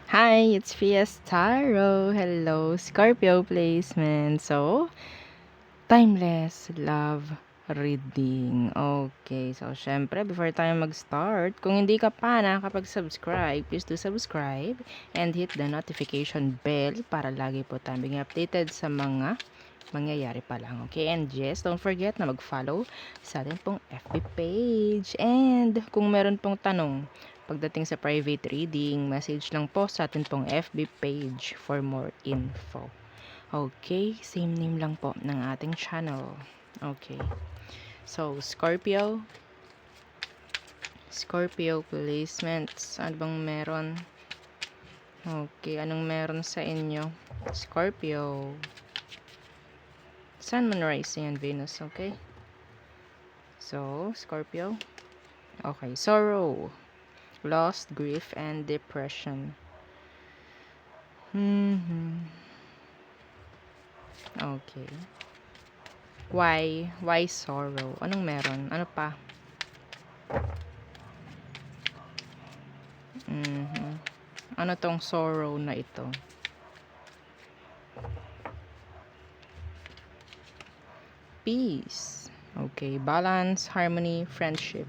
Hi, it's Fiestaro. Hello, Scorpio placement. So, timeless love reading. Okay, so syempre, before tayo mag-start, kung hindi ka pa nakakapag-subscribe, please do subscribe and hit the notification bell para lagi po tayong being updated sa mga mangyayari pa lang. Okay, and yes, don't forget na mag-follow sa atin pong FB page. And kung meron pong tanong pagdating sa private reading, message lang po sa atin pong FB page for more info. Okay, same name lang po ng ating channel. Okay. So, Scorpio placements. Ano bang meron? Okay, anong meron sa inyo? Scorpio. Sun, Moon, Rising, and Venus. Okay. So, Scorpio. Okay, sorrow, loss, grief, and depression. Okay. Why sorrow? Anong meron? Ano pa? Ano tong sorrow na ito? Peace. Okay, balance, harmony, friendship.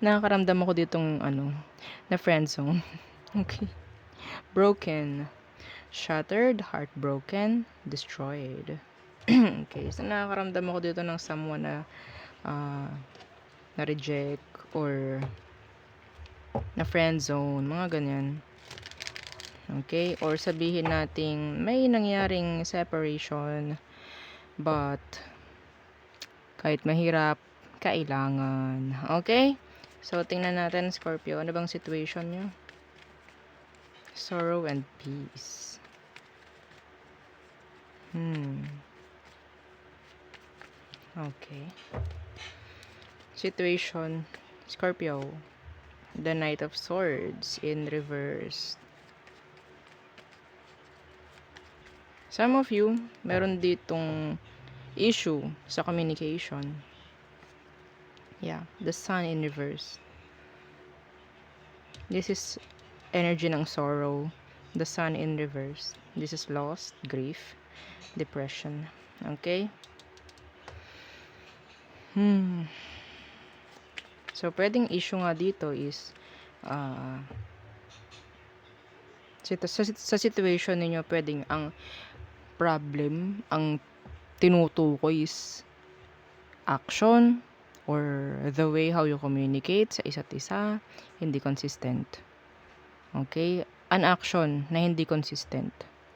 Nakakaramdam ako ditong na friend zone. Okay. Broken, shattered, heartbroken, destroyed. Okay, so nakakaramdam ako dito ng someone na na-reject or na friend zone, mga ganyan. Okay, or sabihin nating may nangyaring separation but kahit mahirap, kailangan. Okay? So, tingnan natin, Scorpio, ano bang situation nyo? Sorrow and peace. Okay. Situation, Scorpio, the Knight of Swords in reverse. Some of you, meron ditong issue sa communication. Yeah, the Sun in reverse. This is energy ng sorrow. The Sun in reverse. This is loss, grief, depression. Okay? So, pwedeng issue nga dito is sa situation ninyo, pwedeng ang problem, ang tinutukoy is action or the way how you communicate sa isa't isa, hindi consistent. Okay? An action na hindi consistent.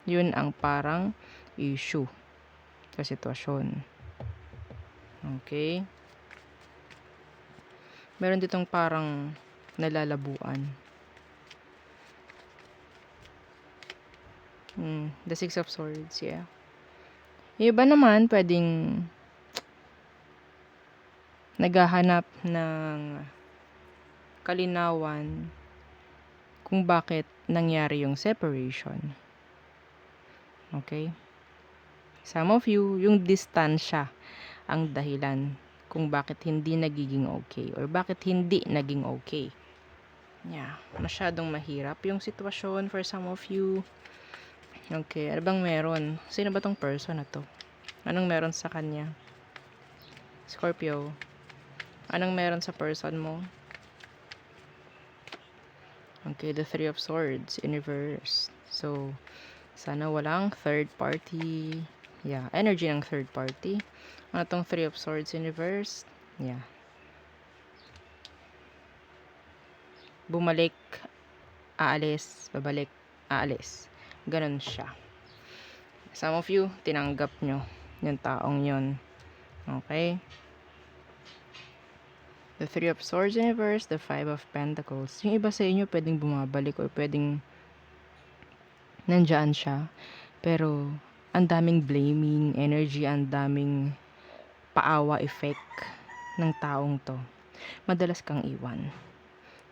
Yun ang parang issue sa sitwasyon. Okay? Meron ditong parang nalalabuan. The Six of Swords, yeah. Yung iba naman, pwedeng naghahanap ng kalinawan kung bakit nangyari yung separation. Okay? Some of you, yung distansya ang dahilan kung bakit hindi nagiging okay or bakit hindi naging okay. Yeah, masyadong mahirap yung sitwasyon for some of you. Okay, ano bang meron? Sino ba tong person na to? Anong meron sa kanya? Scorpio, anong meron sa person mo? Okay, the Three of Swords in reverse. So, sana walang third party. Yeah, energy ng third party. Ano tong Three of Swords in reverse? Yeah. Bumalik, aalis, babalik, aalis. Ganon siya. Some of you, tinanggap nyo yung taong yun. Okay? The Three of Swords in reverse, the Five of Pentacles. Yung iba sa inyo, pwedeng bumabalik or pwedeng nandyan siya. Pero, ang daming blaming energy, ang daming paawa effect ng taong to. Madalas kang iwan.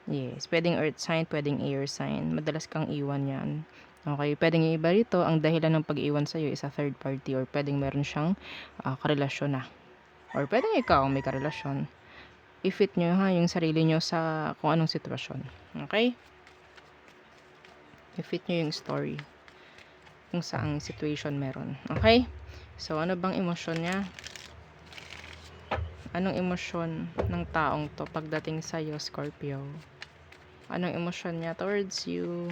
Yes, pwedeng earth sign, pwedeng air sign. Madalas kang iwan yan. Okay, pwedeng yung iba rito, ang dahilan ng pag-iwan sa'yo is a third party or pwedeng meron siyang karelasyon na. Or pwedeng ikaw may karelasyon. i-fit nyo ha, yung sarili nyo sa kung anong sitwasyon. Okay? I-fit nyo yung story. Kung saang situation meron. Okay? So, ano bang emosyon niya? Anong emosyon ng taong to pagdating sa'yo, Scorpio? Anong emosyon niya towards you?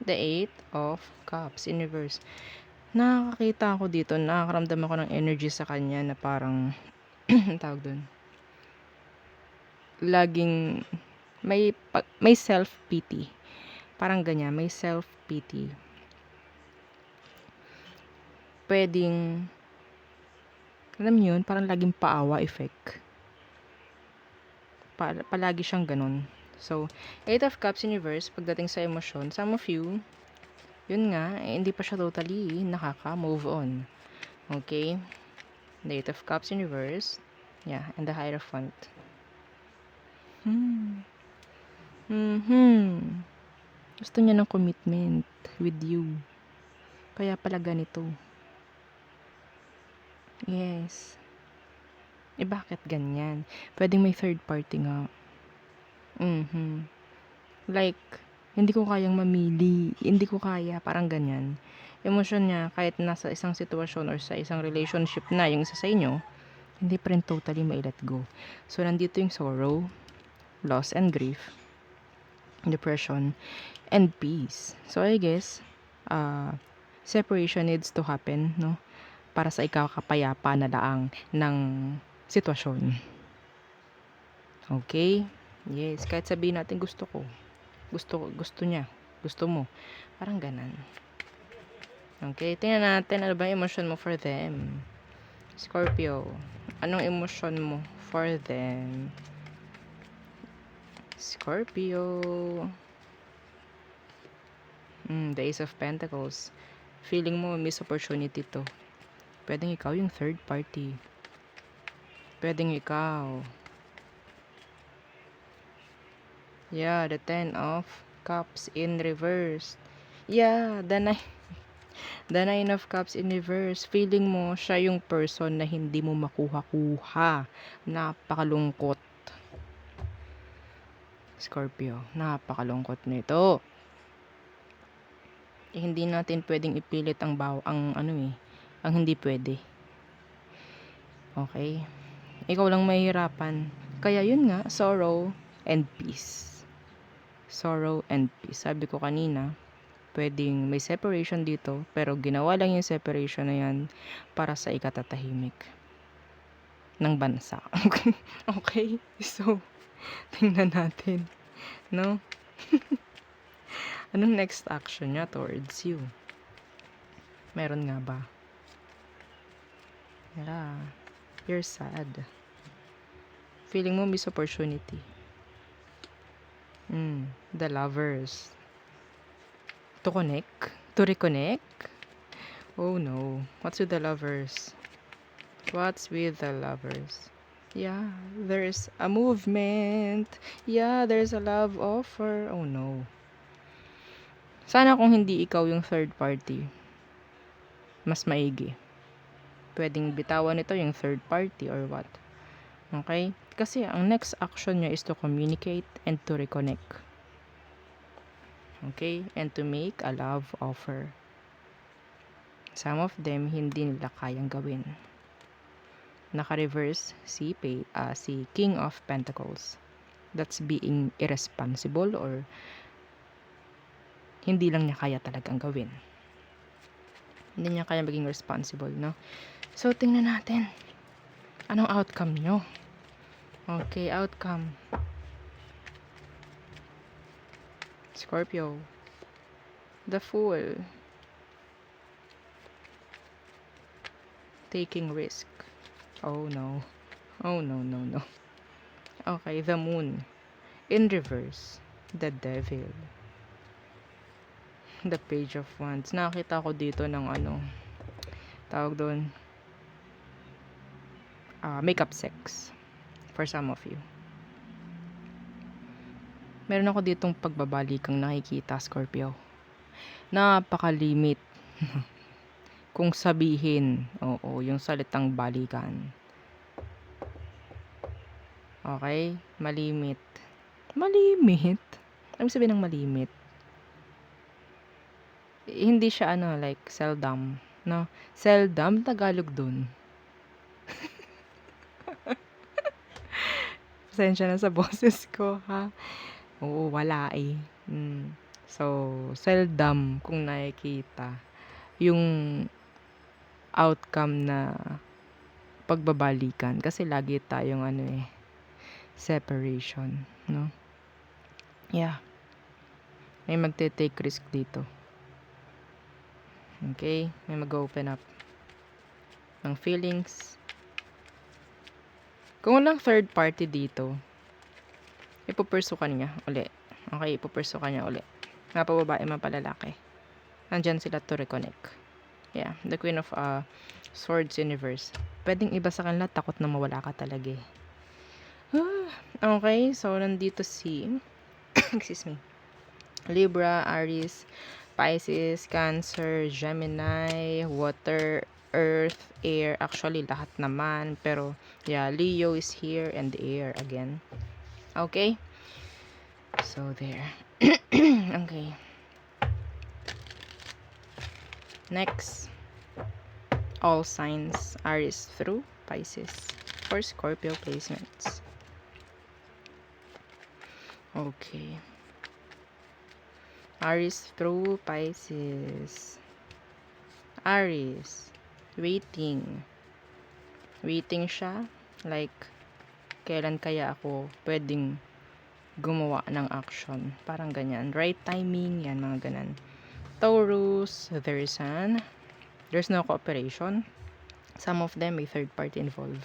The Eight of Cups in reverse. Nakakita ako dito, nakakaramdam ako ng energy sa kanya na parang, tawag dun, laging may self-pity. Parang ganyan, may self-pity. Pwedeng, alam niyo yun, parang laging paawa effect. Palagi siyang ganun. So, Eight of Cups in reverse, pagdating sa emosyon, some of you, yun nga, hindi pa siya totally nakaka-move on. Okay? The Eight of Cups in reverse. Yeah, and the Hierophant. Gusto niya ng commitment with you. Kaya pala ganito. Yes. Bakit ganyan? Pwedeng may third party nga. Like, hindi ko kayang mamili. Hindi ko kaya. Parang ganyan. Emosyon niya, kahit nasa isang sitwasyon or sa isang relationship na yung isa sa inyo, hindi pa rin totally mai-let go. So, nandito yung sorrow, loss and grief, depression, and peace. So, I guess, separation needs to happen, no? Para sa ikakapayapa na laang ng sitwasyon. Okay? Yes, kahit sabihin natin gusto ko. Gusto niya. Gusto mo. Parang ganan. Okay, tingnan natin ano ba yung emotion mo for them. Scorpio, anong emotion mo for them? Scorpio. The Ace of Pentacles. Feeling mo miss opportunity to. Pwedeng ikaw yung third party. Pwedeng ikaw. Yeah, the Ten of Cups in reverse. Yeah, the Nine of Cups in reverse. Feeling mo siya yung person na hindi mo makuha-kuha. Napakalungkot. Scorpio, napakalungkot nito. Hindi natin pwedeng ipilit ang ang hindi pwede. Okay? Ikaw lang mahihirapan. Kaya yun nga, sorrow and peace. Sorrow and peace. Sabi ko kanina, pwedeng may separation dito, pero ginawa lang yung separation na yan para sa ikatatahimik ng bansa. Okay? So, tingnan natin. No? Anong next action niya towards you? Meron nga ba? Yeah. You're sad. Feeling mo miss opportunity. The Lovers. To connect? To reconnect? Oh no. What's with the Lovers? What's with the Lovers? Yeah, there's a movement. Yeah, there's a love offer. Oh no. Sana kung hindi ikaw yung third party, mas maigi. Pwedeng bitawan ito yung third party or what. Okay? Kasi ang next action niya is to communicate and to reconnect. Okay? And to make a love offer. Some of them hindi nila kayang gawin. Naka-reverse si King of Pentacles. That's being irresponsible or hindi lang niya kaya talagang gawin. Hindi niya kaya maging responsible, no? So, tingnan natin. Anong outcome nyo? Okay, outcome. Scorpio. The Fool. Taking risk. Oh no. Oh no, no, no. Okay, the Moon. In reverse. The Devil. The Page of Wands. Nakita ko dito ng tawag doon, makeup sex for some of you. Meron ako ditong pagbabalikang nakikita, Scorpio. Napakalimit. Kung sabihin, yung salitang balikan. Okay? Malimit. Malimit? Ano sabihin ng malimit? Hindi siya like seldom, no? Seldom, Tagalog dun. Pasensya na sa boses ko, ha? Oo, wala eh. So, seldom kung nakikita yung outcome na pagbabalikan. Kasi lagi tayong separation, no? Yeah. May magte-take risk dito. Okay? May mag-open up ng feelings. Kung walang third party dito, ipupursue ka niya uli. Okay, ipupursue ka niya uli. Mapababae man palalaki. Nandyan sila to reconnect. Yeah, the Queen of Swords Universe. Pwedeng iba sa kanila, takot na mawala ka talaga eh. Okay, so nandito si excuse me, Libra, Aries, Pisces, Cancer, Gemini, Water, Earth, Air. Actually, lahat naman. Pero, yeah, Leo is here and Air again. Okay? So, there. Okay. Next. All signs, Aries through Pisces. For Scorpio placements. Okay. Aries through Pisces. Aries. Waiting. Waiting siya. Like, kailan kaya ako pwedeng gumawa ng action. Parang ganyan. Right timing. Yan, mga ganun. Taurus. There's no cooperation. Some of them may third party involved.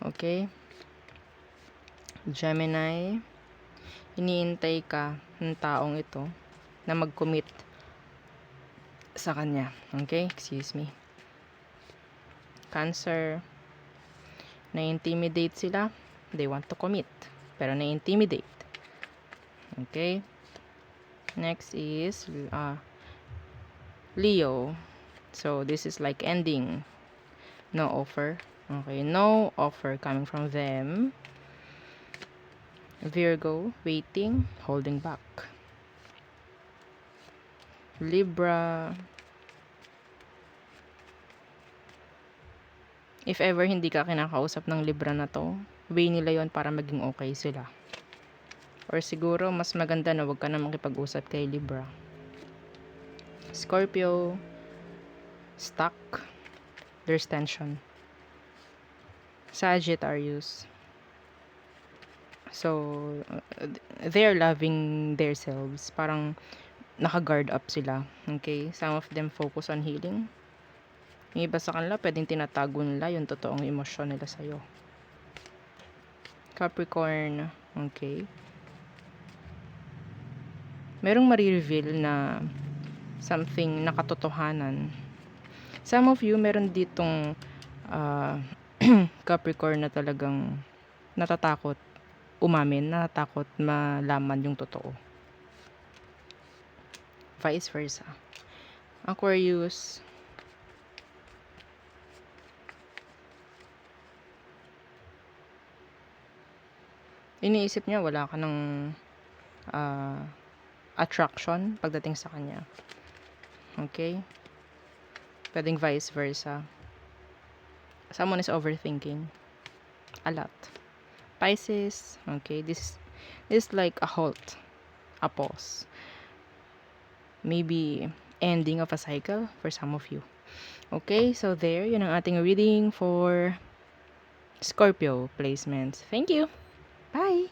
Okay. Gemini. Iniintay ka ng taong ito na mag-commit sa kanya. Okay? Excuse me. Cancer. Na-intimidate sila. They want to commit. Pero na-intimidate. Okay? Next is Leo. So, this is like ending. No offer. Okay? No offer coming from them. Virgo. Waiting. Holding back. Libra. If ever hindi ka kinakausap ng Libra na to, way nila yon para maging okay sila. Or siguro, mas maganda na wag ka na makipag-usap kay Libra. Scorpio. Stuck. There's tension. Sagittarius. So, they're loving themselves. Parang naka-guard up sila. Okay? Some of them focus on healing. Yung iba sa kanila, pwedeng tinatago nila yung totoong emosyon nila sa'yo. Capricorn. Okay. Merong marireveal na something na katotohanan. Some of you, meron ditong Capricorn na talagang natatakot umamin, natatakot malaman yung totoo. Vice versa. Aquarius. Iniisip niya wala ka ng attraction pagdating sa kanya. Okay? Pwedeng vice versa. Someone is overthinking a lot. Pisces. Okay? This is like a halt. A pause. Maybe ending of a cycle for some of you. Okay? So there, yun ang ating reading for Scorpio placements. Thank you. Bye!